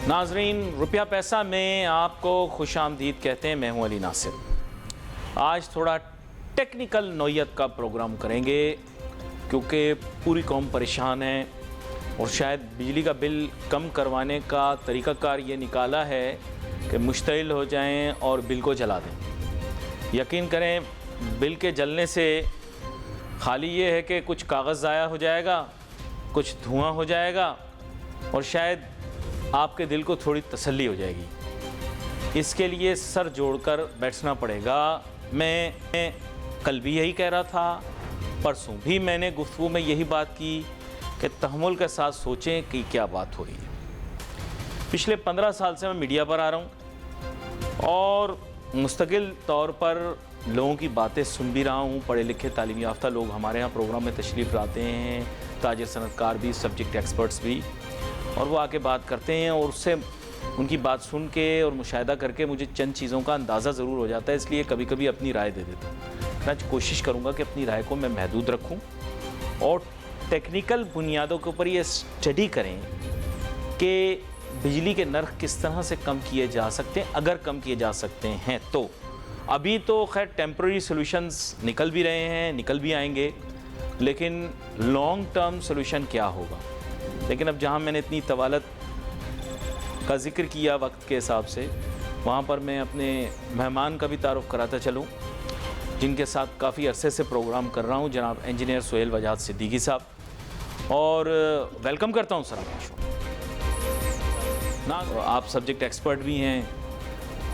नाजरीन, रुपया पैसा में आपको खुशामदीद कहते हैं। मैं हूं अली नासिर। आज थोड़ा टेक्निकल नौयत का प्रोग्राम करेंगे क्योंकि पूरी कौम परेशान है और शायद बिजली का बिल कम करवाने का तरीक़ाकार ये निकाला है कि मुश्तइल हो जाएं और बिल को जला दें। यकीन करें, बिल के जलने से खाली ये है कि कुछ कागज़ ज़ाया हो जाएगा, कुछ धुआं हो जाएगा और शायद आपके दिल को थोड़ी तसल्ली हो जाएगी। इसके लिए सर जोड़कर बैठना पड़ेगा। मैं कल भी यही कह रहा था, परसों भी मैंने गुफ्तगू में यही बात की कि तहम्मुल के साथ सोचें कि क्या बात हो रही है। पिछले 15 साल से मैं मीडिया पर आ रहा हूँ और मुस्तकिल तौर पर लोगों की बातें सुन भी रहा हूँ। पढ़े लिखे तालीम याफ्ता लोग हमारे यहाँ प्रोग्राम में तशरीफ़ लाते हैं, ताजिर सनअतकार भी, सब्जेक्ट एक्सपर्ट्स भी, और वो आके बात करते हैं और उससे उनकी बात सुन के और मुशाहिदा करके मुझे चंद चीज़ों का अंदाज़ा ज़रूर हो जाता है। इसलिए कभी कभी अपनी राय दे देता हूँ। मैं कोशिश करूँगा कि अपनी राय को मैं महदूद रखूँ और टेक्निकल बुनियादों के ऊपर ये स्टडी करें कि बिजली के नर्ख किस तरह से कम किए जा सकते हैं, अगर कम किए जा सकते हैं तो। अभी तो खैर टेम्प्रेरी सॉल्यूशंस निकल भी रहे हैं, निकल भी आएंगे, लेकिन लॉन्ग टर्म सॉल्यूशन क्या होगा। लेकिन अब जहाँ मैंने इतनी तवालत का जिक्र किया वक्त के हिसाब से, वहाँ पर मैं अपने मेहमान का भी तारुफ़ कराता चलूँ जिनके साथ काफ़ी अरसे से प्रोग्राम कर रहा हूँ, जनाब इंजीनियर सोहेल वजाहत सिद्दीकी साहब। और वेलकम करता हूँ सर आपका शो ना। आप सब्जेक्ट एक्सपर्ट भी हैं,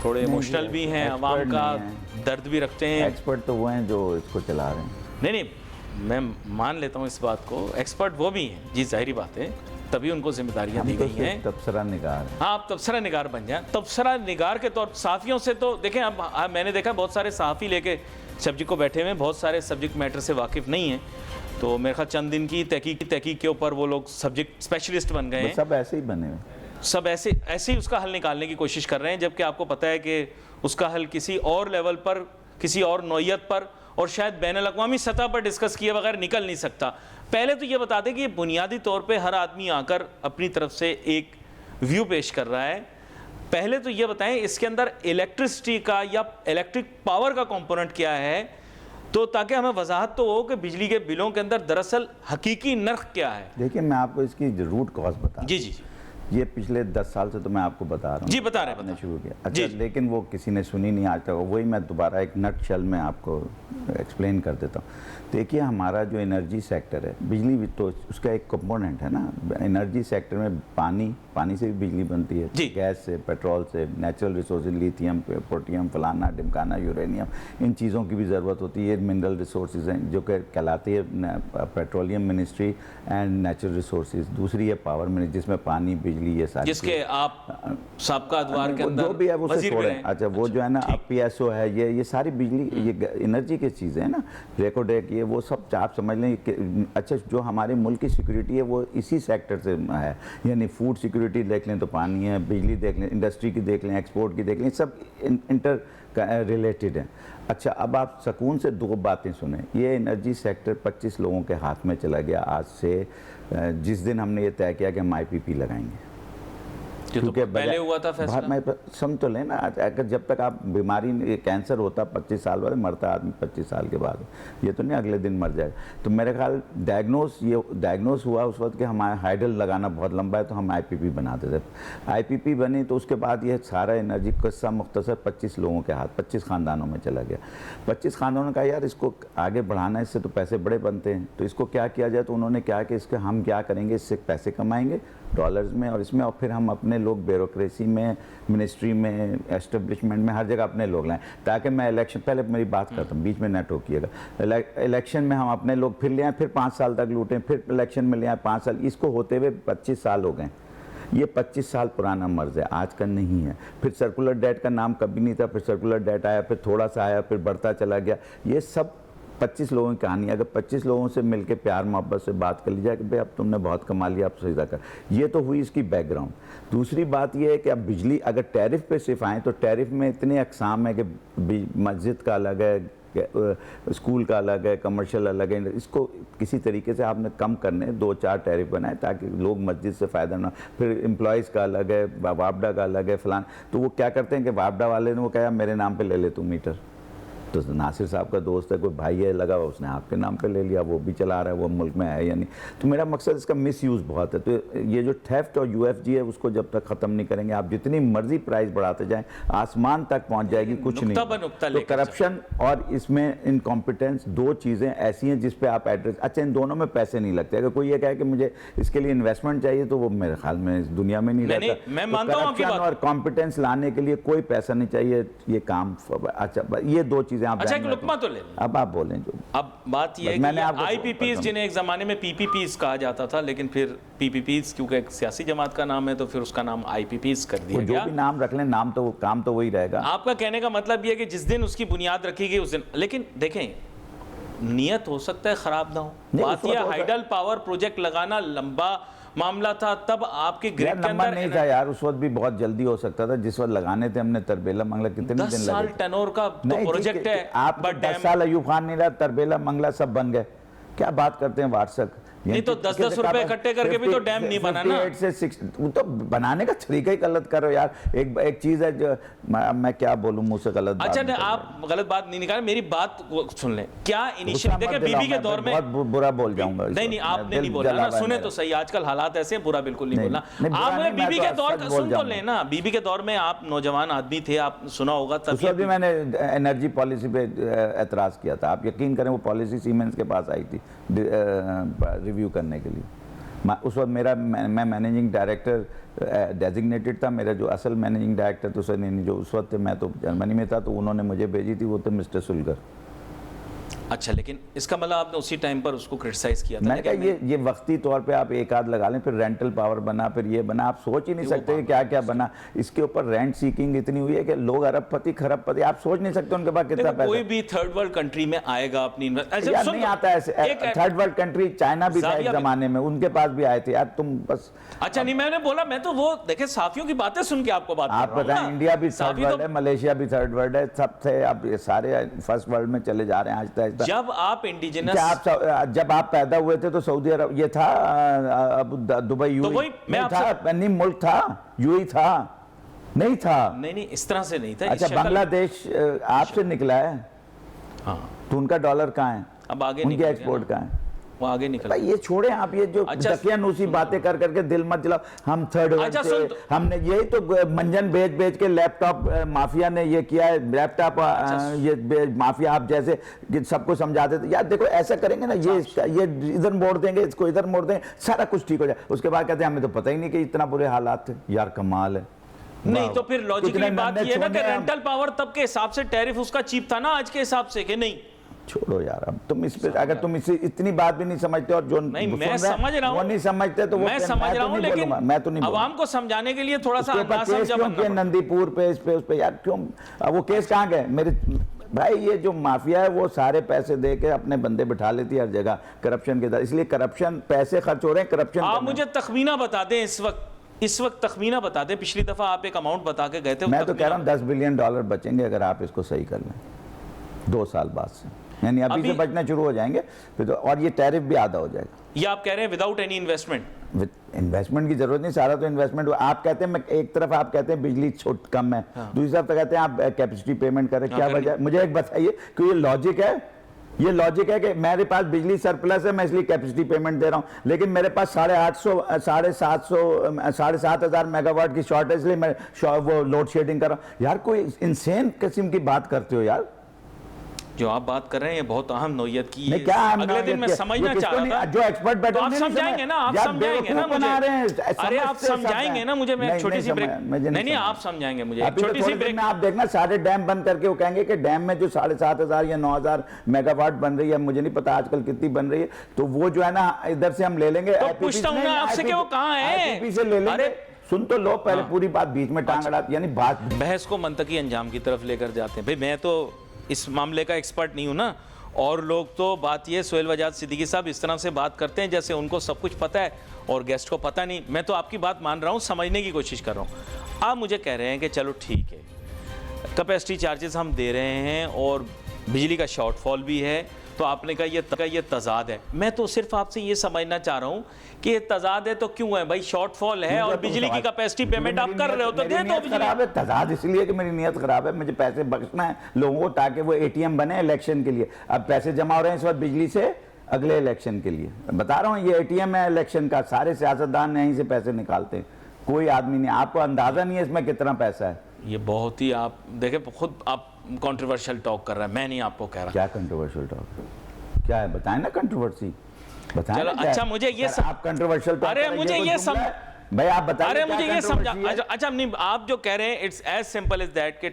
थोड़े इमोशनल भी हैं, आवाम का दर्द भी रखते हैं। एक्सपर्ट तो वो हैं जो इसको चला रहे हैं। नहीं, मैं मान लेता हूँ इस बात को, एक्सपर्ट वो भी हैं जी, ज़ाहिरी बात है, तभी उनको जिम्मेदारियाँ दी गई हैं। तबसरा निगार। हाँ, आप तबसरा निगार बन जाएं। तबसरा निगार के तौर सहाफ़ियों से तो देखें, अब मैंने देखा बहुत सारे सहाफ़ी लेके सब्जेक्ट को बैठे हुए हैं, बहुत सारे सब्जेक्ट मैटर से वाकिफ़ नहीं हैं, तो मेरे ख्याल चंद दिन की तहकीक के ऊपर वो लोग सब्जेक्ट स्पेशलिस्ट बन गए हैं। सब ऐसे ही बने हुए, सब ऐसे ही उसका हल निकालने की कोशिश कर रहे हैं, जबकि आपको पता है कि उसका हल किसी और लेवल पर, किसी और नौयत पर और शायद बैनुल-अक़वामी सतह पर डिस्कस किए बगैर निकल नहीं सकता। पहले तो ये बता दें कि बुनियादी तौर पे हर आदमी आकर अपनी तरफ से एक व्यू पेश कर रहा है। पहले तो ये बताएं इसके अंदर इलेक्ट्रिसिटी का या इलेक्ट्रिक पावर का कंपोनेंट क्या है, तो ताकि हमें वजाहत तो हो कि बिजली के बिलों के अंदर दरअसल हकीकी नर्ख क्या है। देखिए, मैं आपको इसकी रूट कॉज बता। जी जी, ये पिछले 10 साल से तो मैं आपको बता रहा हूँ। जी, बता रहे हैं, शुरू किया। अच्छा, लेकिन वो किसी ने सुनी नहीं आज तक। वही मैं दोबारा एक नटशेल में आपको एक्सप्लेन कर देता हूँ। देखिए, हमारा जो एनर्जी सेक्टर है, बिजली भी तो उसका एक कंपोनेंट है ना। एनर्जी सेक्टर में पानी से भी बिजली बनती है, गैस से, पेट्रोल से, नेचुरल रिसोर्सेज, लिथियम, पोटेशियम, फलाना ढिमकाना, यूरेनियम, इन चीज़ों की भी ज़रूरत होती है। मिनरल रिसोर्सेज हैं जो कि कहलाती है petroleum ministry and natural resources. दूसरी है पावर मिनिस्ट्री, जिसमें पानी, बिजली, ये सारी, जिसके आप सबका अदवार के अंदर जो भी है वो छोड़ें। अच्छा, वो जो है ना, PSO है, ये सारी बिजली, ये एनर्जी की चीज़ें हैं ना, रेकोडेक, ये वो सब आप समझ लें कि अच्छा, जो हमारे मुल्क की सिक्योरिटी है वो इसी सेक्टर से है। यानी फूड सिक्योरिटी देख लें तो पानी है, बिजली देख लें, इंडस्ट्री की देख लें, एक्सपोर्ट की देख लें, सब इंटर रिलेटेड है। अच्छा, अब आप सुकून से दो बातें सुने। ये एनर्जी सेक्टर 25 लोगों के हाथ में चला गया आज से, जिस दिन हमने ये तय किया कि हम IPP लगाएंगे। क्योंकि तो पहले हुआ था फैसला। मैं समझ तो लेना, अगर जब तक आप बीमारी, कैंसर होता 25 साल बाद, मरता आदमी 25 साल के बाद, ये तो नहीं अगले दिन मर जाएगा। तो मेरे ख्याल डायग्नोस हुआ उस वक्त कि हमारा हाइडल लगाना बहुत लंबा है, तो हम IPP बनाते थे। IPP बनी तो उसके बाद ये सारा एनर्जी किस्सा मुख्तसर 25 लोगों के हाथ, 25 ख़ानदानों में चला गया। 25 ख़ानदानों ने कहा, यार इसको आगे बढ़ाना है, इससे तो पैसे बड़े बनते हैं, तो इसको क्या किया जाए। तो उन्होंने क्या कि इसके हम क्या करेंगे, इससे पैसे कमाएंगे डॉलर्स में और इसमें, और फिर हम अपने लोग ब्यूरोक्रेसी में, मिनिस्ट्री में, एस्टेब्लिशमेंट में, हर जगह अपने लोग लाएं, ताकि मैं इलेक्शन, पहले मेरी बात करता हूँ, बीच में न टोकिएगा। इलेक्शन में हम अपने लोग फिर ले आए, फिर 5 साल तक लूटें, फिर इलेक्शन में ले आए 5 साल, इसको होते हुए 25 साल हो गए। ये 25 साल पुराना मर्ज है, आज का नहीं है। फिर सर्कुलर डेट का नाम कभी नहीं था, फिर सर्कुलर डेट आया, फिर थोड़ा सा आया, फिर बढ़ता चला गया। ये सब 25 लोगों की कहानी। अगर 25 लोगों से मिलकर प्यार मोहब्बत से बात कर ली जाए कि भाई अब तुमने बहुत कमा लिया, अब सीधा कर, ये तो हुई इसकी बैकग्राउंड। दूसरी बात ये है कि अब बिजली अगर टैरिफ पे सिर्फ आए तो टैरिफ में इतने अकसाम है कि मस्जिद का अलग है, स्कूल का अलग है, कमर्शियल अलग है। इसको किसी तरीके से आपने कम करने 2-4 टैरिफ बनाए ताकि लोग मस्जिद से फ़ायदा ना। फिर एम्प्लॉयज़ का अलग है, वापडा का अलग है, फलान। तो वो क्या करते हैं कि वापडा वाले ने वो कहा मेरे नाम पे ले ले तू मीटर, तो नासिर साहब का दोस्त है, कोई भाई है लगा हुआ, उसने आपके नाम पे ले लिया, वो भी चला रहा है, वो मुल्क में है या नहीं। तो मेरा मकसद इसका मिसयूज़ बहुत है। तो ये जो थेफ्ट और यूएफजी है उसको जब तक ख़त्म नहीं करेंगे, आप जितनी मर्जी प्राइस बढ़ाते जाएं आसमान तक पहुंच जाएगी, कुछ नहीं। तो करप्शन और इसमें इनकॉम्पिटेंस 2 चीज़ें ऐसी हैं जिस पे आप एड्रेस, अच्छा इन दोनों में पैसे नहीं लगते। अगर कोई ये कहे कि मुझे इसके लिए इन्वेस्टमेंट चाहिए तो वो मेरे ख्याल में इस दुनिया में नहीं रहता। मैं मानता हूं आपकी बात। और कॉम्पिटेंस लाने के लिए कोई पैसा नहीं चाहिए, ये काम। अच्छा, ये 2 चीज़ें आप अच्छा, एक लुकमा तो ले। अब आप बोलें जो। अब बात ये है कि आईपीपीज जिन्हें एक जमाने में पीपीपीज कहा जाता था, लेकिन फिर पीपीपीज क्योंकि एक सियासी जमात का नाम है तो फिर उसका नाम आईपीपीज कर दिया गया। जो भी नाम रख लें, नाम तो काम तो वही रहेगा। आपका कहने का मतलब ये है कि जिस दिन उसकी बुनियाद रखी गई उस दिन, लेकिन देखें नियत हो सकता है खराब ना हो। बात यह हाइडल पावर प्रोजेक्ट लगाना लंबा मामला था, तब आपके ग्रिड के अंदर नहीं था यार, उस वक्त भी बहुत जल्दी हो सकता था। जिस वक्त लगाने थे हमने तरबेला मंगला, कितने दिन लगे? 10 साल टनोर का तो प्रोजेक्ट है। आप 10 साल अयूब खान नहीं रहा, तरबेला मंगला सब बन गए। क्या बात करते हैं वार्षिक। नहीं तो 10-10 रुपए इकट्ठे करके भी तो डैम नहीं बना ना। 58 से 6 तो बनाने का तरीका ही गलत करो यार। एक चीज है जो मैं क्या बोलूं, मुंह से गलत। अच्छा नहीं, आप गलत बात नहीं निकालें, मेरी बात सुन लें। क्या इनिशियल देखे बीबी के दौर में बहुत बुरा बोल जाऊंगा। नहीं आपने नहीं बोला ना, सुने तो सही, आजकल हालात ऐसे, बुरा बिल्कुल नहीं बोलना। आपने बीबी के दौर का सुन तो लेना। बीबी के दौर में आप नौजवान आदमी थे, आप सुना होगा तब भी मैंने एनर्जी पॉलिसी पे एतराज किया था। आप यकीन करें वो पॉलिसी सीमेंस के पास आई थी रिव्यू करने के लिए। उस वक्त मैं मैनेजिंग डायरेक्टर डेजिग्नेटेड था। मेरा जो असल मैनेजिंग डायरेक्टर तो सर नहीं, जो उस वक्त मैं तो जर्मनी में था, तो उन्होंने मुझे भेजी थी, वो थे मिस्टर सुलगर। अच्छा, लेकिन इसका मतलब आपने उसी टाइम पर उसको क्रिटिसाइज किया था। मैंने कहा ये वक्ती तौर पे आप एक आध लगा लें, फिर रेंटल पावर बना, फिर ये बना, आप सोच ही नहीं सकते कि क्या क्या बना। इसके ऊपर रेंट सीकिंग इतनी हुई है कि लोग अरबपति खरबपति, आप सोच नहीं सकते उनके पास कितना पैसा। कोई भी थर्ड वर्ल्ड कंट्री में आएगा अपनी नहीं आता ऐसे। थर्ड वर्ल्ड कंट्री चाइना भी था एक जमाने में, उनके पास भी आए थे यार, तुम बस। अच्छा नहीं, मैंने बोला, मैं तो वो देखे साथियों की बातें सुन के आपको बात आप बताएं, इंडिया भी थर्ड वर्ल्ड है, मलेशिया भी थर्ड वर्ल्ड है, सब थे। अब ये सारे फर्स्ट वर्ल्ड में चले जा रहे हैं आहिस्ता आहिस्ता। जब आप इंडिजिनस, जब आप पैदा हुए थे तो सऊदी अरब ये था, अब दुबई यूएई नहीं था, नहीं मुल्क था, यूएई था, नहीं था। नहीं इस तरह से नहीं था। अच्छा, बांग्लादेश आपसे निकला है, हाँ, तो उनका डॉलर कहाँ है? अब आगे उनके एक्सपोर्ट कहाँ है? वो आगे निकल। भाई ये छोड़े आप, ये जो दकियानूसी बातें कर करके दिल मत जलाओ। हम थर्ड वर्ल्ड से, हमने यही तो मंजन बेच के लैपटॉप माफिया ने ये किया है। लैपटॉप ये माफिया आप जैसे सबको समझाते थे यार, देखो ऐसा करेंगे ना, ये इधर मोड़ देंगे, इसको इधर मोड़ देंगे, सारा कुछ ठीक हो जाए। उसके बाद कहते हैं हमें तो पता ही नहीं कि इतना बुरे हालात थे। यार कमाल है। नहीं तो फिर लॉजिकली बात ये ना कि रेंटल पावर तब के हिसाब से टैरिफ उसका चीप था ना आज के हिसाब से, कि नहीं? छोड़ो यार, अब तुम इस पे, अगर तुम इसे इतनी बात भी नहीं समझते और जो नहीं, मैं समझ रहा हूं, वो नहीं समझते तो मैं समझ रहा हूं, लेकिन मैं तो नहीं, आवाम को समझाने के लिए थोड़ा सा नंदीपुर पे इस पे यार क्यों वो केस कहाँ गए मेरे भाई? ये जो माफिया है वो सारे पैसे दे के अपने बंदे बिठा लेती है हर जगह करप्शन के साथ, इसलिए करप्शन, पैसे खर्च हो रहे हैं करप्शन। आप मुझे तखमीना बता दें, इस वक्त तखमीना बता दें। पिछली दफा आप एक अमाउंट बता के गए थे। मैं तो कह रहा हूँ $10 बिलियन बचेंगे अगर आप इसको सही कर लें 2 साल बाद से, यानी अभी से बचना शुरू हो जाएंगे फिर तो, और ये टैरिफ भी आधा हो जाएगा। ये आप कह रहे हैं विदाउट एनी इन्वेस्टमेंट? इन्वेस्टमेंट की जरूरत नहीं, सारा तो इन्वेस्टमेंट। आप कहते हैं, एक तरफ आप कहते हैं बिजली छूट कम है, दूसरी तरफ तो कहते हैं आप कैपेसिटी पेमेंट करें। क्या वजह? मुझे एक बताइए कि ये लॉजिक है? ये लॉजिक है कि मेरे पास बिजली सरप्लस है, मैं इसलिए कैपेसिटी पेमेंट दे रहा हूं, लेकिन मेरे पास 7,500 मेगावाट की शॉर्टेज, इसलिए मैं वो लोड शेडिंग कर रहा हूं। यार कोई इंसेन किस्म की बात करते हो यार। जो आप बात कर रहे हैं ये बहुत अहम नौयत की है। क्या अगले दिन मैं समझना चाह रहा था, जो एक्सपर्ट बैठे आप समझाएंगे ना, आप समझाएंगे ना मुझे। अरे आप समझाएंगे ना मुझे, मैं छोटी सी ब्रेक, नहीं आप समझाएंगे मुझे, छोटी सी ब्रेक। आप देखना सारे डैम बंद करके वो कहेंगे कि डैम में जो 7,500 या 9,000 मेगावाट बन रही है, मुझे नहीं पता आजकल कितनी बन रही है, तो वो जो है ना इधर से हम ले लेंगे। तो पूछता हूँ मैं आपसे कि वो कहाँ है? से ले लेंगे। सुन तो लो पहले, पूरी बात बीच में टांग अड़ा, यानी बात बहस को मंतकी अंजाम की तरफ लेकर जाते हैं। भाई मैं तो इस मामले का एक्सपर्ट नहीं हूं ना, और लोग तो बात ये, सोहेल वजाद सिद्दीकी साहब इस तरह से बात करते हैं जैसे उनको सब कुछ पता है और गेस्ट को पता नहीं। मैं तो आपकी बात मान रहा हूं, समझने की कोशिश कर रहा हूं। आप मुझे कह रहे हैं कि चलो ठीक है, कैपेसिटी चार्जेस हम दे रहे हैं और बिजली का शॉर्टफॉल भी है, तो आपने कहा ये तजाद है। मैं तो सिर्फ आपसे ये समझना चाह रहा हूँ कि ये तजाद है तो क्यों है भाई? शॉर्टफॉल है और बिजली की कैपेसिटी पेमेंट आप कर रहे हो तो दे दो बिजली। खराब है तजाद इसलिए कि मेरी नीयत खराब है, मुझे पैसे बख्शना है लोगों को ताकि वो एटीएम बने इलेक्शन के लिए। अब पैसे जमा हो रहे हैं इस वक्त बिजली से अगले इलेक्शन के लिए, बता रहा हूँ ये एटीएम है इलेक्शन का, सारे सियासतदान यहीं से पैसे निकालते हैं, कोई आदमी नहीं, आपको अंदाजा नहीं है इसमें कितना पैसा है। ये बहुत ही आप देखें खुद आप कंट्रोवर्शियल टॉक कर रहे हैं, मैं नहीं आपको कह रहा। क्या कंट्रोवर्शियल टॉक क्या है बताएं ना, कंट्रोवर्सी बताएं। चलो अच्छा मुझे ये आप कंट्रोवर्शियल टॉक, अरे मुझे ये भाई आप बताइए। अरे मुझे ये समझा। अच्छा नहीं, आप जो कह रहे हैं it's as simple as that कि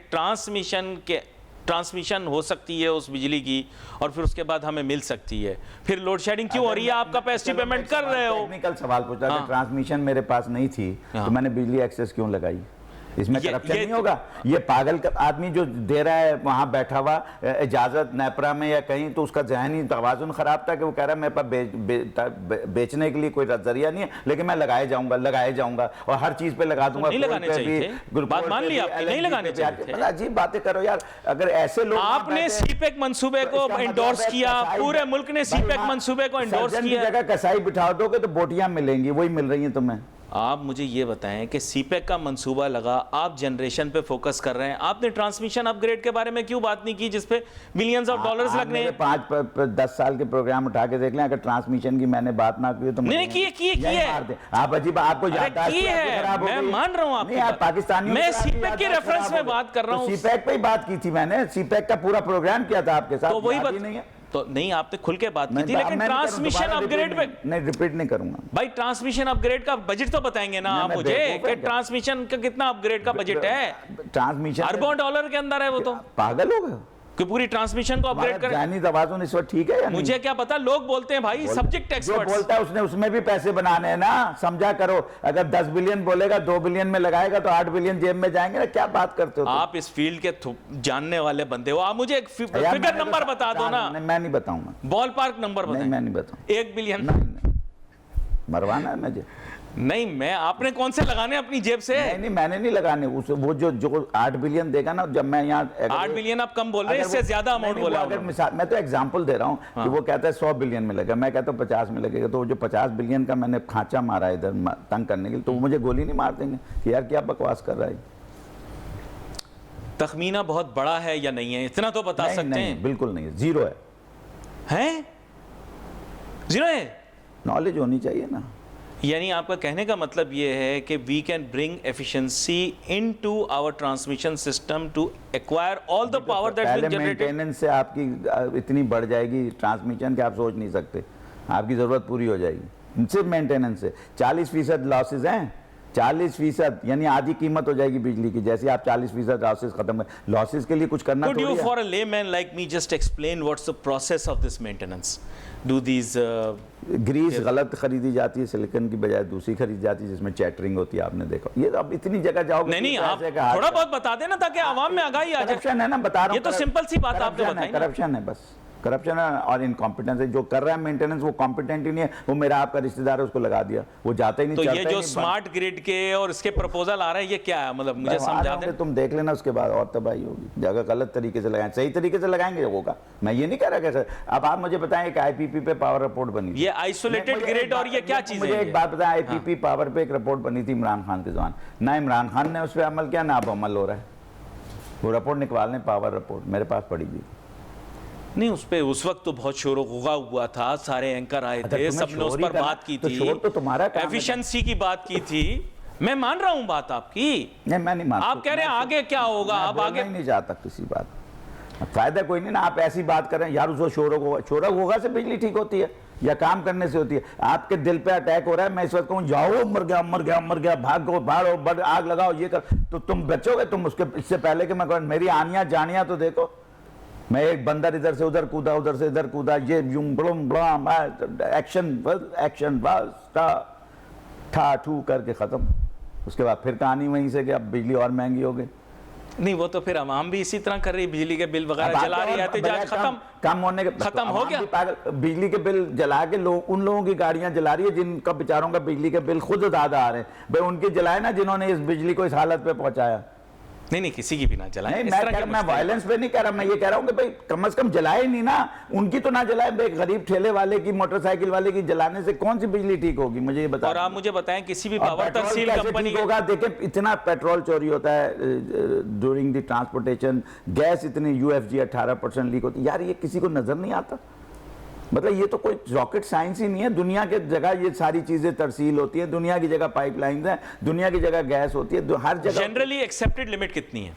ट्रांसमिशन हो सकती है उस बिजली की और फिर उसके बाद हमें मिल सकती है, फिर लोड शेडिंग क्यों हो रही है? आप कैपेसिटी पेमेंट कर रहे हो। टेक्निकल सवाल पूछा कि ट्रांसमिशन मेरे पास नहीं थी तो मैंने बिजली एक्सेस क्यों लगाई? इसमें करप्शन नहीं होगा? ये पागल का आदमी जो दे रहा है वहां बैठा हुआ इजाजत नेपरा में या कहीं, तो उसका जहनी तवाजुन खराब था कि वो कह रहा है मेरे पास बेचने के लिए कोई जरिया नहीं है, लेकिन मैं लगाए जाऊंगा और हर चीज पे लगा दूंगा। नहीं लगाने चाहिए, बात मान ली आपकी, नहीं लगाने चाहिए। अजीब बातें करो यार, अगर ऐसे लोग। आपने सीपेक मंसूबे को इंडोर्स किया, पूरे मुल्क ने सीपेक मंसूबे को इंडोर्स किया। जगह कसाई बिठा दोगे तो बोटियां मिलेंगी, वही मिल रही हैं तुम्हें। आप मुझे ये बताएं कि सीपेक का मंसूबा लगा, आप जनरेशन पे फोकस कर रहे हैं, आपने ट्रांसमिशन अपग्रेड के बारे में क्यों बात नहीं की जिसपे बिलियंस ऑफ डॉलर्स लगने हैं? 5-10 साल के प्रोग्राम उठा के देख लें, अगर ट्रांसमिशन की मैंने बात ना की तो नहीं किए आप अजीब, आपको मैं मान रहा हूं पाकिस्तानी। मैं सीपेक के रेफरेंस में बात कर रहा हूं। सीपेक पे ही बात की थी मैंने, सीपेक का पूरा प्रोग्राम किया था आपके साथ, तो वही बात नहीं है तो नहीं, आपने खुल के बात की थी, लेकिन ट्रांसमिशन अपग्रेड पे नहीं, रिपीट नहीं करूंगा भाई। ट्रांसमिशन अपग्रेड का बजट तो बताएंगे ना आप मुझे कि ट्रांसमिशन का कितना अपग्रेड का बजट है? ट्रांसमिशन अरबों डॉलर के अंदर है वो, तो पागल हो गए कि पूरी ट्रांसमिशन को अपग्रेड करें। जानी तवाज़ुन इस वक्त ठीक है या मुझे क्या पता, लोग बोलते हैं भाई, सब्जेक्ट एक्सपर्ट्स। जो बोलता है उसने उसमें भी पैसे बनाने हैं ना, समझा करो। अगर 10 बिलियन बोलेगा, 2 बिलियन में लगाएगा तो 8 बिलियन जेब में जाएंगे ना। क्या बात करते हो आप इस फील्ड के जानने वाले बंदे हो, आप मुझे एक फिगर नंबर बता दो ना। मैं नहीं बताऊंगा, बॉल पार्क नंबर बताएं। मैं नहीं बताऊंगा। 1 बिलियन मरवाना है मुझे? नहीं, मैं आपने कौन से लगाने अपनी जेब से? नहीं मैंने नहीं लगाने, वो जो 8 बिलियन देगा ना, जब मैं यहाँ 8 बिलियन आप कम बोल रहे हैं, इससे ज्यादा अमाउंट बोला। अगर मिसाल, मैं तो एग्जांपल दे रहा हूँ कि वो कहता है 100 बिलियन में लगेगा, मैं कहता हूँ 50 में लगेगा, तो जो 50 बिलियन का मैंने खांचा मारा इधर तंग करने के लिए, तो वो मुझे गोली नहीं मार देंगे कि यार क्या बकवास कर रहा है? तखमीना बहुत बड़ा है या नहीं है, इतना तो बता सकते हैं? बिल्कुल नहीं है, जीरो है। जीरो है? नॉलेज होनी चाहिए ना। यानी आपका कहने का मतलब ये है कि we can bring efficiency into our transmission system to acquire all the power that's being generated. Maintenance से आपकी इतनी बढ़ जाएगी ट्रांसमिशन कि आप सोच नहीं सकते, आपकी जरूरत पूरी हो जाएगी सिर्फ मेंटेनेंस से। 40% लॉसेज हैं, 40%, यानी आधी कीमत हो जाएगी बिजली की। जैसे आप 40% लॉसेज खत्म कर, लॉसेज के लिए कुछ करना थोड़ी है। Could you for a layman like me just explain what's the process of this maintenance? Do these grease गलत खरीदी जाती है, सिलिकॉन की बजाय दूसरी खरीदी जाती है जिसमें चैटरिंग होती है, आपने देखा। ये अब इतनी जगह जाओगे। नहीं आप थोड़ा बहुत बता देना ताकि आवाम में आगाही आ जाए। करप्शन है ना, बता रहा हूं, ये तो सिंपल सी बात आपने बताई। करप्शन है, बस करप्शन और इनकॉम्पिटेंस है। जो कर रहा है मेंटेनेंस वो कॉम्पिटेंट ही नहीं है, वो मेरा आपका रिश्तेदार है, उसको लगा दिया, वो जाता ही नहीं। तो ये जो स्मार्ट ग्रिड के और इसके प्रपोजल आ रहे हैं, ये क्या है? मतलब मुझे समझा दें। तुम देख लेना, उसके बाद और तबाही होगी। अगर गलत तरीके से लगाएं, सही तरीके से लगाएंगे होगा। मैं ये नहीं कह रहा कैसे। अब आप मुझे बताएं, एक आईपीपी पे पावर रिपोर्ट बनी, ये आइसोलेटेड ग्रिड और ये क्या चीज है? मुझे एक बात बताएं, आईपीपी पावर पे एक रिपोर्ट बनी थी इमरान खान के दौरान, ना इमरान खान ने उस पर अमल किया, ना अब अमल हो रहा है। वो रिपोर्ट निकाल लें, पावर रिपोर्ट मेरे पास पड़ी हुई। नहीं, उस पे उस वक्त तो बहुत शोर हुआ था, सारे एंकर आए थे, सबने उस पर बात की थी, शोर तो तुम्हारा एफिशिएंसी की बात की थी। मैं मान रहा हूं बात आपकी। नहीं, मैं नहीं मानता। आप कह रहे हैं आगे क्या होगा? अब आगे नहीं जाता किसी बात, फायदा कोई नहीं ना। आप ऐसी बात करें यार, उसको शोर होगा से बिजली ठीक होती है या काम करने से होती है? आपके दिल पे अटैक हो रहा है, मैं इस वक्त कहूँ जाओ, मर गया, भागो, भाड़ो, आग लगाओ, ये कर, तो तुम बचोगे? तुम उसके इससे पहले कि मैं कहूँ मेरी आनियां जानियां तो देखो। मैं एक बंदर इधर से उधर कूदा, उधर से इधर कूदा, ये एक्शन बस ठा ठू करके खत्म। उसके बाद फिर कहानी वहीं से कि अब बिजली और महंगी हो गई। नहीं, वो तो फिर आवाम भी इसी तरह कर रही है, बिजली के बिल वगैरह जला रही है, एहतजाज कम होने के खत्म हो गया। बिजली के बिल जला के लोग, उन लोगों की गाड़ियां जला रही है जिनका बेचारों का बिजली के बिल खुद ज्यादा आ रहे हैं। भाई उनकी जलाए ना, जिन्होंने इस बिजली को इस हालत पे पहुंचाया। नहीं किसी की भी ना जलाएं। नहीं, इस मैं तरह कह के रहा, मैं मुश्किल वायलेंस पे नहीं कह रहा, मैं ये कह रहा हूँ कि भाई कम से कम जलाए नहीं ना, उनकी तो ना जलाए। भाई गरीब ठेले वाले की, मोटरसाइकिल वाले की जलाने से कौन सी बिजली ठीक होगी, मुझे ये बता। और आप मुझे बताएं किसी भी और पावर पेट्रोल तहसील कैसे कंपनी ठीक होगा? देखिए इतना पेट्रोल चोरी होता है ड्यूरिंग द ट्रांसपोर्टेशन, गैस इतनी यूएफजी 18% लीक होती है यार, ये किसी को नजर नहीं आता। मतलब ये तो कोई रॉकेट साइंस ही नहीं है। दुनिया के जगह ये सारी चीजें तरसील होती है, दुनिया की जगह पाइपलाइंस है, दुनिया की जगह गैस होती है, हर जगह। जनरली एक्सेप्टेड लिमिट कितनी है?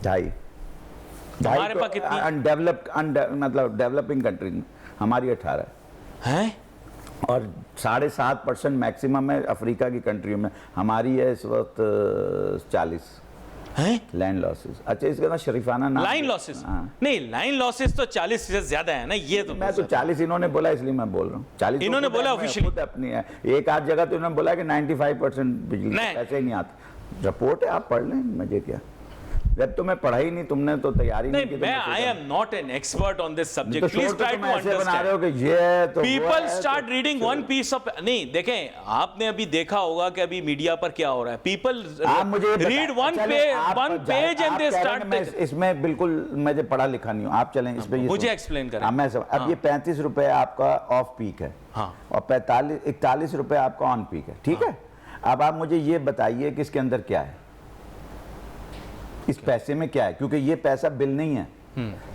2.5 हमारे पास कितनी? अनडेवलप्ड मतलब डेवलपिंग कंट्री में हमारी 18 है और 7.5% मैक्सिमम है अफ्रीका की कंट्रियों में, हमारी है इस वक्त 40 हैं? Land losses. अच्छा इसका ना शरीफाना नाम लाइन लॉसेस? हाँ। नहीं, लाइन लॉसेस तो 40 से ज्यादा है ना, ये तो मैं तो 40 इन्होंने बोला इसलिए मैं बोल रहा हूँ। 40 इन्होंने बोला officially? अपनी है। एक आध जगह तो इन्होंने बोला कि 95% बिजली नहीं। ऐसे ही नहीं आती। रिपोर्ट है, आप पढ़ लें, मुझे क्या। जब तो मैं पढ़ा ही नहीं, तुमने तो तैयारी नहीं की। मैं I am not an expert on this subject, please try to बना रहे अंडरस्टैंड। हो कि ये तो people start reading one piece of, नहीं देखें, आपने अभी देखा होगा कि अभी मीडिया पर क्या हो रहा है। पीपल आप मुझे read one page and they start. इसमें बिल्कुल मुझे पढ़ा लिखा नहीं हूँ, आप चलें इस पे। मुझे एक्सप्लेन करें। मैं अब ये 35 रुपए आपका ऑफ पीक है, हाँ, और 41 रुपए आपका ऑन पीक है, ठीक है। अब आप मुझे ये बताइए कि इसके अंदर क्या है, इस पैसे में क्या है, क्योंकि ये पैसा बिल नहीं है।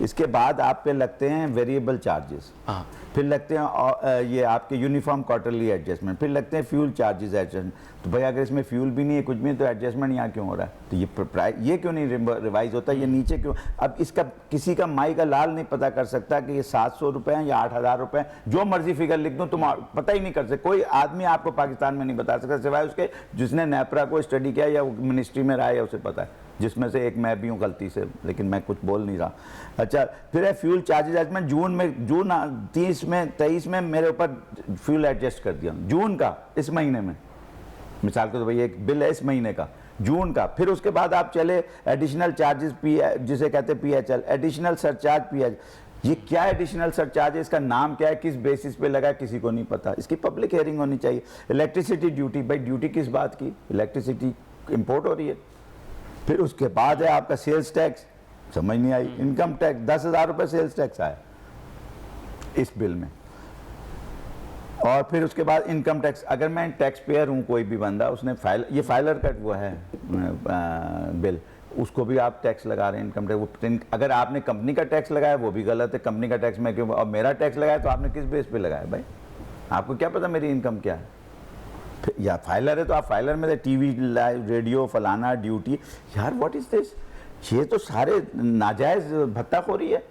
इसके बाद आप पे लगते हैं वेरिएबल चार्जेस, फिर लगते हैं ये आपके यूनिफॉर्म क्वार्टरली एडजस्टमेंट, फिर लगते हैं फ्यूल चार्जेस एडजस्टमेंट। तो भाई अगर इसमें फ्यूल भी नहीं है, कुछ भी नहीं, तो एडजस्टमेंट यहाँ क्यों हो रहा है? तो ये प्राइस ये क्यों नहीं रिवाइज होता, ये नीचे क्यों? अब इसका किसी का माई का लाल नहीं पता कर सकता कि ये 700 रुपए हैं या 8,000 रुपए हैं। जो मर्जी फिगर लिख दूँ तुम पता ही नहीं कर सकते। कोई आदमी आपको पाकिस्तान में नहीं बता सकता सिवाय उसके जिसने नेपरा को स्टडी किया या मिनिस्ट्री में रहा है, उसे पता है, जिसमें से एक मैं भी हूँ गलती से, लेकिन मैं कुछ बोल नहीं रहा। अच्छा फिर है फ्यूल चार्जेस। मैं जून 23 में मेरे ऊपर फ्यूल एडजस्ट कर दिया, जून का, इस महीने में। मिसाल के तो भाई एक बिल है इस महीने का, जून का। फिर उसके बाद आप चले एडिशनल चार्जेस, जिसे कहते हैं PHL, एडिशनल सरचार्ज PH। ये क्या एडिशनल सरचार्ज है, इसका नाम क्या है, किस बेसिस पे लगा, किसी को नहीं पता। इसकी पब्लिक हियरिंग होनी चाहिए। इलेक्ट्रिसिटी ड्यूटी, भाई ड्यूटी किस बात की, इलेक्ट्रिसिटी इंपोर्ट हो रही है। फिर उसके बाद है आपका सेल्स टैक्स, समझ नहीं आई। इनकम टैक्स, 10,000 रुपए सेल्स टैक्स आया इस बिल में। और फिर उसके बाद इनकम टैक्स, अगर मैं टैक्स पेयर हूँ, कोई भी बंदा, उसने ये फाइलर का वो है बिल, उसको भी आप टैक्स लगा रहे हैं, इनकम टैक्स। अगर आपने कंपनी का टैक्स लगाया वो भी गलत है, कंपनी का टैक्स मैं क्यों, और मेरा टैक्स लगाया तो आपने किस बेस पे लगाया भाई? आपको क्या पता मेरी इनकम क्या है? या फाइलर है तो आप फाइलर में टीवी, रेडियो, फलाना, ड्यूटी। यार व्हाट इज दिस? ये तो सारे नाजायज भत्ताखोरी है।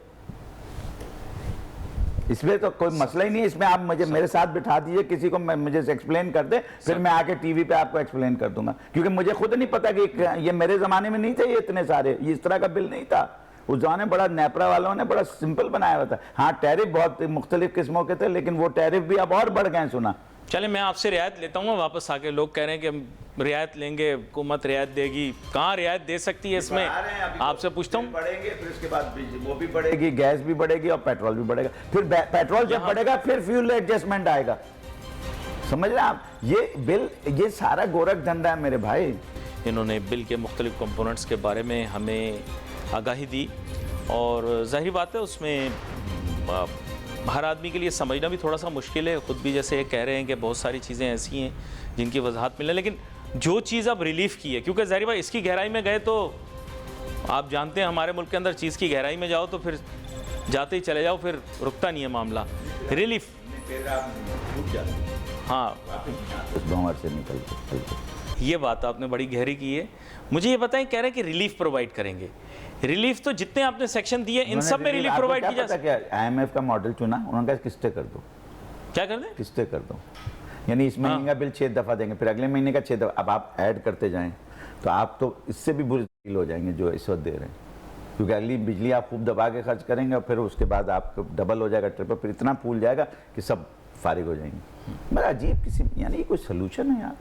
इसमें तो कोई मसला ही नहीं है। इसमें आप मुझे मेरे साथ बिठा दीजिए, किसी को मुझे एक्सप्लेन कर दे, फिर मैं आके टीवी पे आपको एक्सप्लेन कर दूंगा, क्योंकि मुझे खुद नहीं पता कि ये मेरे जमाने में नहीं थे, ये इतने सारे, ये इस तरह का बिल नहीं था। उस जमाने बड़ा नेपरा वालों ने बड़ा सिंपल बनाया हुआ था। हाँ टैरिफ बहुत मुख्तलिफ किस्मों के थे, लेकिन वो टैरिफ भी अब और बढ़ गए, सुना। चले मैं आपसे रियायत लेता हूँ, वापस आके लोग कह रहे हैं कि हम रियायत लेंगे, हुकूमत रियायत देगी। कहाँ रियायत दे सकती है इसमें, आपसे पूछता हूँ। बढ़ेंगे, फिर उसके बाद वो भी बढ़ेगी, गैस भी बढ़ेगी और पेट्रोल भी बढ़ेगा। फिर पेट्रोल जब बढ़ेगा फिर फ्यूल एडजस्टमेंट आएगा। समझ रहे हैं आप? ये बिल, ये सारा गोरख धंधा है मेरे भाई। इन्होंने बिल के मुख्तलिफ कंपोनेंट्स के बारे में हमें आगाही दी, और जाहिर बात है उसमें हर आदमी के लिए समझना भी थोड़ा सा मुश्किल है। ख़ुद भी जैसे ये कह रहे हैं कि बहुत सारी चीज़ें ऐसी हैं जिनकी वजाहत मिले, लेकिन जो चीज़ अब रिलीफ की है, क्योंकि ज़ाहिर बात इसकी गहराई में गए तो आप जानते हैं हमारे मुल्क के अंदर चीज़ की गहराई में जाओ तो फिर जाते ही चले जाओ, फिर रुकता नहीं है मामला। रिलीफ, हाँ से निकल, ये बात आपने बड़ी गहरी की है। मुझे ये बताएं, कह रहे हैं कि रिलीफ प्रोवाइड करेंगे। रिलीफ तो जितने आपने सेक्शन दिए इन सब में रिलीफ प्रोवाइड की जा सकती है। IMF का मॉडल चुना, उन्होंने कहा किस्तें कर दो। क्या कर दें? किस्तें कर दो, यानी इस महीने का बिल 6 दफ़ा देंगे, फिर अगले महीने का 6 दफ़ा। अब आप ऐड करते जाएं तो आप तो इससे भी बुरी डील हो जाएंगे जो इस वक्त दे रहे हैं, क्योंकि अगली बिजली आप खूब दबा के खर्च करेंगे और फिर उसके बाद आपको डबल हो जाएगा, ट्रिपल, फिर इतना फूल जाएगा कि सब फारिग हो जाएंगे। मगर अजीब किसी, यानी कोई सोल्यूशन है यार।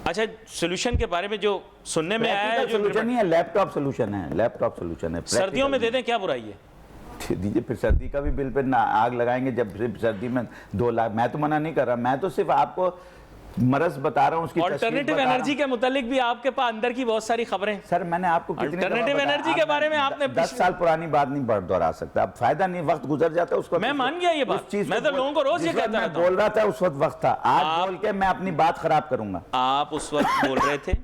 अच्छा, सोल्यूशन के बारे में जो सुनने में आया है, जो सोल्यूशन नहीं है, लैपटॉप सोल्यूशन है, लैपटॉप सोल्यूशन है। सर्दियों में दे दें, क्या बुराई है? दीजिए, फिर सर्दी का भी बिल पे ना आग लगाएंगे जब सिर्फ सर्दी में 2 लाख। मैं तो मना नहीं कर रहा, मैं तो सिर्फ आपको मरज बता रहा हूँ, उसकी तशरीह ऑल्टरनेटिव बता रहा एनर्जी के मुतालिक भी आपके पास अंदर की बहुत सारी खबरें। सर मैंने आपको कितनी दफा अल्टरनेटिव बताया, एनर्जी के बारे में आपने 10 साल पुरानी बात नहीं दोहरा सकता, अब फायदा नहीं, वक्त गुजर जाता है उसको। मैं मान गया ये बात, मैं तो लोगों को रोज ये कहता रहता हूं। बोल रहा था उस वक्त वक्त था, आज बोल के मैं अपनी बात खराब करूंगा। आप उस वक्त बोल रहे थे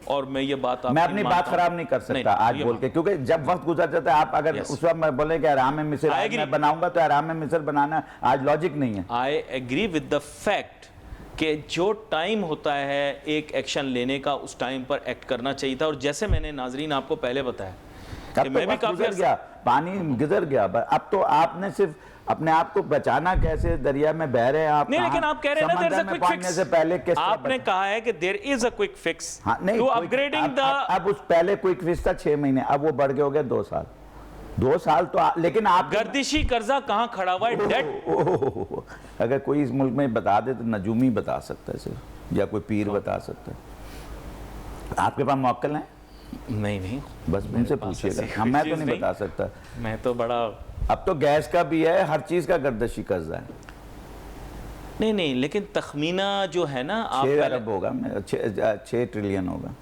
और मैं ये बात मैं अपनी बात खराब नहीं कर सकता आज बोल के, क्योंकि जब वक्त गुजर जाता है, आप अगर उस वक्त मैं बोले कि आराम में मिसल मैं बनाऊंगा तो आराम में मिसल बनाना आज लॉजिक नहीं है। I agree with the fact कि जो टाइम होता है एक एक्शन लेने का, उस टाइम पर एक्ट करना चाहिए था। और जैसे मैंने नाजरीन आपको पहले बताया कि मैं भी काफी गया, पानी गुजर गया, अब तो आपने सिर्फ अपने आप को बचाना कैसे, दरिया में बह रहे हैं आप नहीं, लेकिन आप कह रहे हैं ना there is a quick fix से पहले किस आपने कहा है कि there is a quick fix to upgrading the. अब उस पहले क्विक फिक्स था 6 महीने, अब वो बढ़ के हो गया 2 साल। 2 साल तो लेकिन आप गर्दिशी कर्जा कहां खड़ा हुआ है, डेट। अगर कोई इस मुल्क में बता दे तो नजूमी बता सकता है सिर्फ, या कोई पीर बता सकता है। आपके पास मौक्कल हैं? नहीं, बस उनसे पूछिएगा, मैं तो नहीं बता सकता। मैं तो बड़ा, अब तो गैस का भी है, हर चीज का गर्दिशी कर्जा है। नहीं, लेकिन तखमीना जो है ना, 6 अरब होगा, 6 ट्रिलियन होगा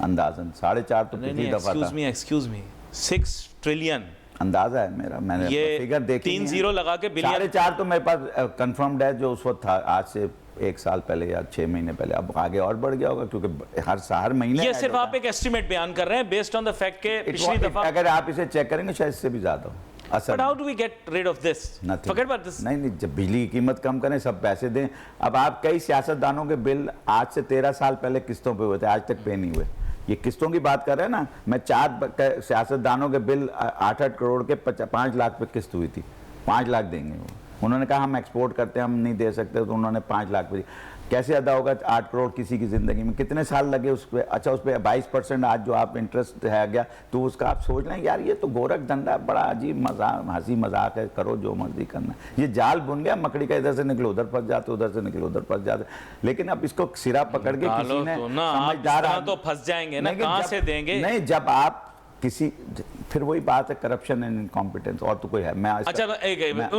अंदाजन, 4.5 तो पिछली दफा था। एक्सक्यूज मी 6 ट्रिलियन अंदाजा है मेरा, मैंने ये फिगर देखी 3 जीरो लगा के बिलियन। 4.5 तो मेरे पास कंफर्म्ड है जो उस वक्त था, आज से 1 साल पहले या 6 महीने पहले। अब आगे और बढ़ गया होगा, क्योंकि हर महीने ये सिर्फ आप एक एस्टिमेट बयान कर रहे हैं बेस्ड ऑन द फैक्ट के पिछली दफा, अगर आप इसे चेक करेंगे शायद इससे भी ज्यादा हो। But how do we get rid of this? Forget about this. नहीं, जब बिजली की कीमत कम करें, सब पैसे दें। अब आप कई सियासतदानों के बिल आज से 13 साल पहले किस्तों पे हुए थे, आज तक पे नहीं हुए। ये किस्तों की बात कर रहे हैं ना, मैं 4 सियासतदानों के बिल 8-8 करोड़ के 5 लाख पे किस्त हुई थी, 5 लाख देंगे वो। उन्होंने कहा हम एक्सपोर्ट करते हैं, हम नहीं दे सकते, तो उन्होंने 5 लाख पे। कैसे अदा होगा 8 करोड़ किसी की ज़िंदगी में? कितने साल लगे उस पर? अच्छा, उस पर 22% आज जो आप इंटरेस्ट है गया, तो उसका आप सोच लें यार ये तो गोरख धंधा, बड़ा अजीब मजाक, हंसी मजाक है, करो जो मर्जी करना। ये जाल बुन गया, मकड़ी का इधर से निकलो उधर फंस जाते, उधर से निकलो उधर फंस जाते। लेकिन अब इसको सिरा पकड़ के किसी ने समझदार तो फंस जाएंगे ना, कहाँ से देंगे? नहीं, जब आप किसी, फिर वही बात है करप्शन एंड इनकॉम्पिटेंस, और तो कोई है। मैं अच्छा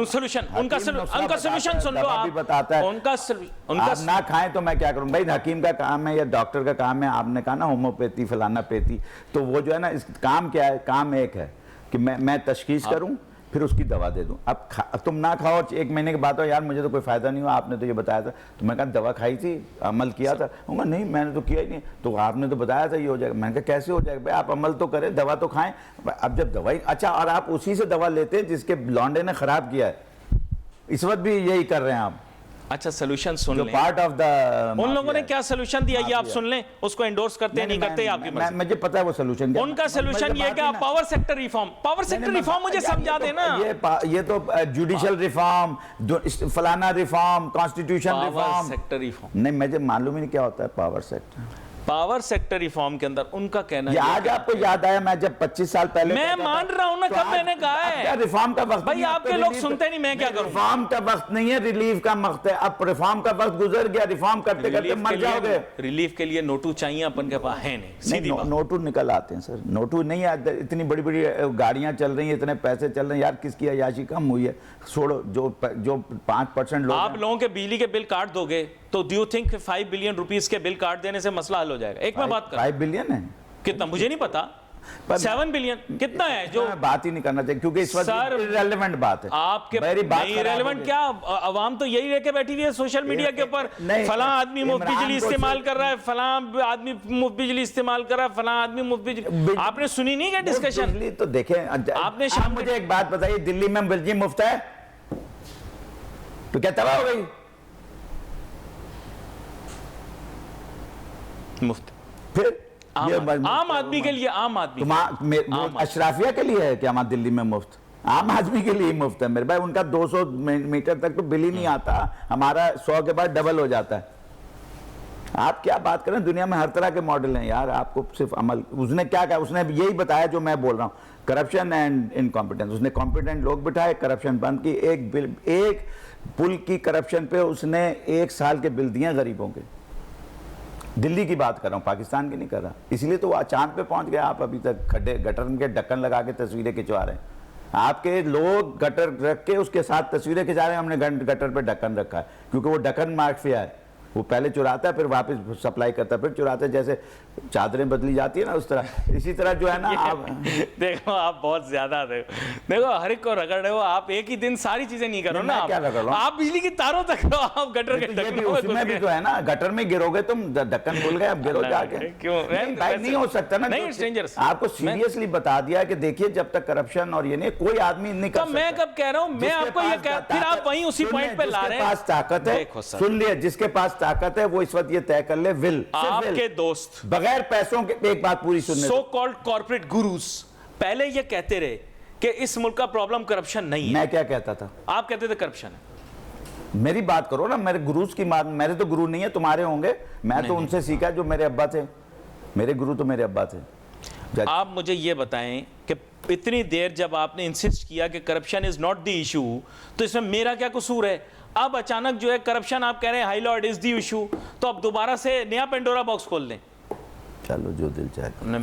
सॉल्यूशन, उनका सॉल्यूशन सुन लो आप, भी बताता है उनका आप ना खाएं तो मैं क्या करूं भाई? हकीम का काम है या डॉक्टर का काम है, आपने कहा ना होम्योपैथी फलाना पैथी, तो वो जो है ना, इस काम क्या है? काम एक है कि मैं तशखीस करूं, फिर उसकी दवा दे दूं। अब तुम ना खाओ, 1 महीने के बाद हो यार मुझे तो कोई फायदा नहीं हुआ, आपने तो ये बताया था, तो मैं कहा दवा खाई थी, अमल किया था। उनका नहीं मैंने तो किया ही नहीं, तो आपने तो बताया था ये हो जाएगा। मैंने कहा कैसे हो जाएगा भाई, आप अमल तो करें, दवा तो खाएं। अब जब दवाई, अच्छा, और आप उसी से दवा लेते हैं जिसके लौंडे ने खराब किया है, इस वक्त भी यही कर रहे हैं आप। अच्छा, सोल्यूशन सुन लें, पार्ट ऑफ द उन लोगों ने क्या सोल्यूशन दिया ये आप सुन लें, उसको एंडोर्स करते हैं नहीं करते आपकी मर्जी। मुझे पता है वो सोल्यूशन क्या, उनका सोल्यूशन ये क्या? पावर सेक्टर रिफॉर्म मुझे समझा देना। ये तो जुडिशियल रिफॉर्म, फलाना reform, constitution reform, sector reform. नहीं, मुझे मालूम ही नहीं क्या होता है पावर सेक्टर रिफॉर्म के अंदर उनका कहना है। आज आपको याद आया, मैं जब 25 साल पहले, मैं मान रहा हूं ना, कब मैंने कहा है रिफॉर्म का वक्त भाई, आपके लोग सुनते नहीं, मैं क्या करूं? रिफॉर्म का वक्त नहीं है, रिलीफ का वक्त है। अब रिफॉर्म का वक्त गुजर गया, रिफॉर्म करते करते मर जाओगे। रिलीफ के लिए नोटू चाहिए, अपन के पास है नहीं, सीधी बात। नोटू निकल आते हैं सर, नोटू नहीं आते। इतनी बड़ी बड़ी गाड़ियां चल रही हैं, इतने पैसे चल रहे हैं यार, किसकी अयाशी कम हुई है? छोड़ो, जो 5% लोग, आप लोगों के बिजली के बिल काट दोगे तो do you think 5 billion rupees के बिल काट देने से मसला हल हो जाएगा? एक मैं बात कर, 5 बिलियन है कितना मुझे नहीं पता, 7 बिलियन कितना है? जो बात ही नहीं करना चाहिए, क्योंकि इस वक्त इररिलेवेंट बात है आपके। नहीं इररिलेवेंट क्या, अवाम तो यही लेके बैठी हुई है सोशल मीडिया के ऊपर, फला आदमी मुफ्त बिजली इस्तेमाल कर रहा है, फला आदमी मुफ्त बिजली इस्तेमाल कर रहा है, फला आदमी मुफ्त बिजली। आपने सुनी नहीं क्या डिस्कशन? तो देखें, आपने शाम मुझे एक बात बताइए, दिल्ली में बिजली मुफ्त है तो क्या तबाह हो गई? मुफ्त फिर आम आदमी के लिए, आम आदमी अशराफिया के लिए है कि हमारे दिल्ली में मुफ्त? आम आदमी के लिए मुफ्त है मेरे भाई। उनका 200 मीटर तक तो बिल ही नहीं आता, हमारा 100 के बाद डबल हो जाता है। आप क्या बात करें, दुनिया में हर तरह के मॉडल हैं यार, आपको सिर्फ अमल। उसने क्या कहा? उसने यही बताया जो मैं बोल रहा हूँ, करप्शन एंड इनकॉम्पिटेंस। उसने कॉम्पिटेंट लोग बिठाए, करप्शन बंद की। एक पुल की करप्शन पे उसने 1 साल के बिल दिए गरीबों के। दिल्ली की बात कर रहा हूँ, पाकिस्तान की नहीं कर रहा। इसलिए तो वो चांद पे पहुंच गया। आप अभी तक गटर के ढक्कन लगा के तस्वीरें खिंचवा रहे हैं। आपके लोग गटर रख के उसके साथ तस्वीरें खिंचा रहे हैं। हमने गटर पे ढक्कन रखा है क्योंकि वो ढक्कन माफिया है। वो पहले चुराता है फिर वापस सप्लाई करता है, फिर चुराता है, जैसे चादरें बदली जाती है ना उस तरह, इसी तरह जो है ना आप देखो आप बहुत ज्यादा देखो हर एक को रगड़ रहे हो आप, एक ही दिन सारी चीजें नहीं करो ना, क्या रगड़ रहा हूं? आप बिजली की तारों तक रहो, आप गटर के ढक्कनों में उसमें भी तो है ना, गटर में गिरोगे तुम, ढक्कन भूल गए, अब गिरो जाके। क्यों नहीं भाई, नहीं हो सकता ना, नहीं, स्ट्रेंजर्स आपको सीरियसली बता दिया कि देखिए जब तक करप्शन और ये नहीं, कोई आदमी नहीं कर तो सकता। मैं कब कह रहा हूं, मैं आपको ये कह, फिर आप वहीं उसी पॉइंट पे ला रहे हैं। जिसके पास ताकत है, देखो सर, सुन लिया, जिसके पास ताकत है वो इस वक्त ये तय कर ले, विल, आपके दोस्त बगैर पैसों के, एक बात पूरी सुनने, सो कॉल्ड कॉर्पोरेट गुरुस पहले ये कहते रहे कि इस मुल्क का प्रॉब्लम करप्शन नहीं है। मैं क्या कहता था? आप कहते थे करप्शन है। मेरी बात करो ना, मेरे गुरुज की बात, मेरे तो गुरु नहीं है, तुम्हारे होंगे, मैं तो उनसे सीखा जो मेरे अब्बा थे, मेरे गुरु तो मेरे अब्बा थे। आप मुझे ये बताएं कि इतनी देर जब आपने इंसिस्ट किया कि corruption is not the issue, तो इसमें मेरा क्या कसूर है? अब अचानक जो है करप्शन आप कह रहे हैं high Lord is the issue, तो अब दोबारा से नया पेंडोरा बॉक्स खोल दें। चलो जो दिल चाहे।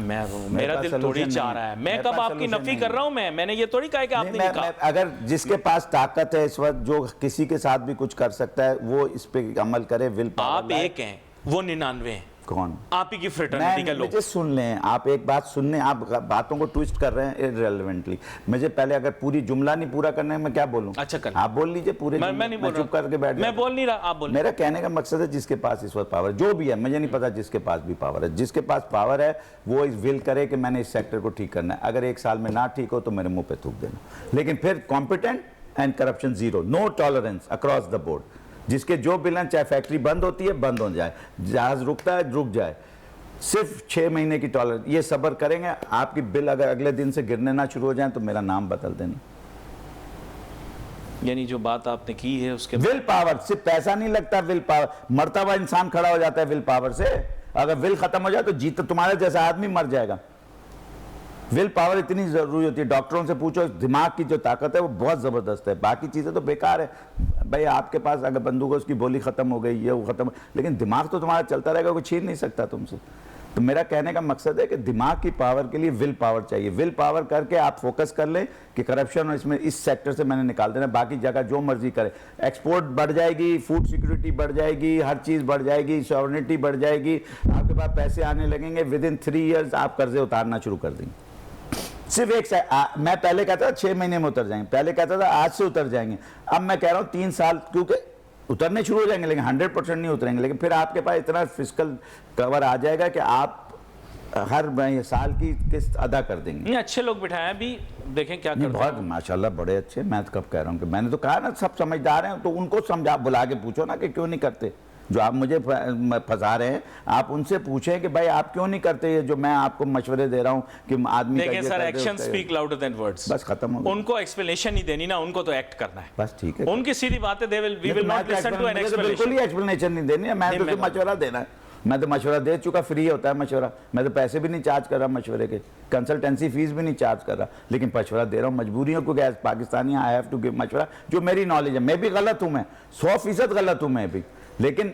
मेरा दिल थोड़ी चाह रहा है, मैं कब आपकी नफी कर रहा हूं? मैंने ये थोड़ी कहा कि आपने नहीं कहा। अगर जिसके पास ताकत है इस वक्त, जो किसी के साथ भी कुछ कर सकता है, वो इस पे अमल करे, विल पावर। आप एक हैं, वो 99 हैं। कौन? आप ही की फ्रेटर्निटी के लोग। मुझे सुन लें, आप एक बात सुन लें, आप बातों को ट्विस्ट कर रहे हैं इररिलेवेंटली। मुझे पहले अगर पूरी जुमला नहीं पूरा करना है, मैं क्या बोलूं? अच्छा कर, आप बोल लीजिए पूरे। मैं नहीं बोल रहा, चुप करके बैठ, मैं बोल नहीं रहा, आप बोल। मेरा कहने का मकसद है जिसके पास इस वक्त पावर, जो भी है, मुझे नहीं पता, जिसके पास भी पावर है, जिसके पास पावर है वो इस विल करे कि मैंने इस सेक्टर को ठीक करना है। अगर 1 साल में ना ठीक हो तो मेरे मुंह पे थूक देना, लेकिन फिर competent and corruption zero, no tolerance across the board. जिसके जो बिल हैं, चाहे फैक्ट्री बंद होती है बंद हो जाए, जहाज रुकता है रुक जाए, सिर्फ 6 महीने की टॉलरेंस, ये सब्र करेंगे। आपकी बिल अगर अगले दिन से गिरने ना शुरू हो जाए तो मेरा नाम बदल देना। यानी जो बात आपने की है उसके विल पावर, सिर्फ पैसा नहीं लगता, विल पावर, मरता हुआ इंसान खड़ा हो जाता है विल पावर से। अगर विल खत्म हो जाए तो जीत, तुम्हारे जैसा आदमी मर जाएगा। विल पावर इतनी जरूरी होती है, डॉक्टरों से पूछो, दिमाग की जो ताकत है वो बहुत जबरदस्त है, बाकी चीजें तो बेकार है। भाई आपके पास अगर बंदूक है, उसकी गोली खत्म हो गई, ये वो खत्म, लेकिन दिमाग तो तुम्हारा चलता रहेगा, कोई छीन नहीं सकता तुमसे। तो मेरा कहने का मकसद है कि दिमाग की पावर के लिए विल पावर चाहिए। विल पावर करके आप फोकस कर लें कि करप्शन और इसमें, इस सेक्टर से मैंने निकाल देना, बाकी जगह जो मर्जी करे, एक्सपोर्ट बढ़ जाएगी, फूड सिक्योरिटी बढ़ जाएगी, हर चीज़ बढ़ जाएगी, सॉवरेनिटी बढ़ जाएगी, आपके पास पैसे आने लगेंगे, विद इन 3 ईयर्स आप कर्जे उतारना शुरू कर देंगे। सिर्फ एक मैं पहले कहता था 6 महीने में उतर जाएंगे, पहले कहता था आज से उतर जाएंगे, अब मैं कह रहा हूँ 3 साल, क्योंकि उतरने शुरू हो जाएंगे, लेकिन 100% नहीं उतरेंगे, लेकिन फिर आपके पास इतना फिस्कल कवर आ जाएगा कि आप हर साल की किस्त अदा कर देंगे। नहीं, अच्छे लोग बिठाए भी, देखें क्या करते हैं। बहुत माशाल्लाह बड़े अच्छे। मैं तो कब कह रहा हूँ कि मैंने तो कहा ना सब समझदार हैं, तो उनको समझा, बुला के पूछो ना कि क्यों नहीं करते। जो आप मुझे फंसा रहे हैं, आप उनसे पूछें कि भाई आप क्यों नहीं करते ये जो मैं आपको मशवरे दे रहा हूँ कि आदमी। देखिए sir, action speak louder than words. बस खत्म हो गया। उनको एक्सप्लेनेशन नहीं देनी ना, उनको तो एक्ट करना है। बस ठीक है, उनकी सीधी बात है, we will not listen to an explanation. बिल्कुल ही एक्सप्लेनेशन नहीं देनी है, मैं तो मशवरा देना है। मैं तो मशवरा दे चुका, फ्री होता है मशवरा, मैं तो पैसे भी नहीं चार्ज कर रहा मशवरे के, कंसल्टेंसी फीस भी नहीं चार्ज कर रहा, लेकिन मशवरा दे रहा हूँ मजबूरियों को, as Pakistani I have to give मशवरा, जो मेरी नॉलेज है। मैं भी गलत हूँ, मैं 100% गलत हूँ मैं भी, लेकिन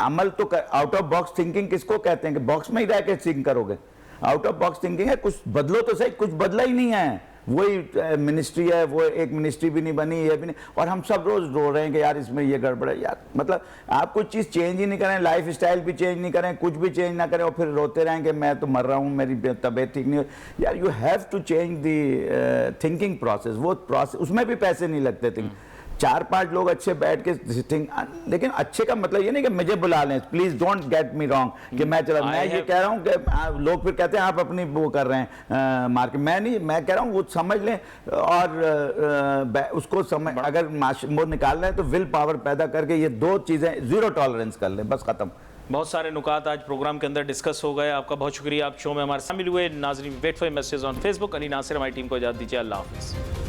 अमल तो आउट ऑफ बॉक्स थिंकिंग किसको कहते हैं कि बॉक्स में ही रह के थिंक करोगे। आउट ऑफ बॉक्स थिंकिंग है, कुछ बदलो तो सही, कुछ बदला ही नहीं है, वही मिनिस्ट्री है, वो एक मिनिस्ट्री भी नहीं बनी, ये भी नहीं, और हम सब रोज रो रहे हैं कि यार इसमें ये गड़बड़ है। यार मतलब आप कुछ चीज़ चेंज ही नहीं करें, लाइफ स्टाइल भी चेंज नहीं करें, कुछ भी चेंज ना करें, और फिर रोते रहें कि मैं तो मर रहा हूँ, मेरी तबीयत ठीक नहीं हो। यार you have to change the thinking process, वो प्रोसेस, उसमें भी पैसे नहीं लगते थिंक। 4-5 लोग अच्छे बैठ के थिंक, लेकिन अच्छे का मतलब ये नहीं कि मुझे बुला लें, please don't get me wrong कि मैं चला, मैं ये कह रहा हूँ कि लोग फिर कहते हैं आप अपनी वो कर रहे हैं मार्केट, मैं नहीं, मैं कह रहा हूँ वो समझ लें और उसको समझ, अगर वो निकालना है तो विल पावर पैदा करके ये 2 चीज़ें जीरो टॉलरेंस कर लें, बस खत्म। बहुत सारे नुकात आज प्रोग्राम के अंदर डिस्कस हो गए। आपका बहुत शुक्रिया, आप शो में हमारे शामिल हुए। नाज़रीन, wait for message on Facebook. Ali Nasir हमारी टीम को इजाज़त दीजिए। अल्लाह हाफ़िज़।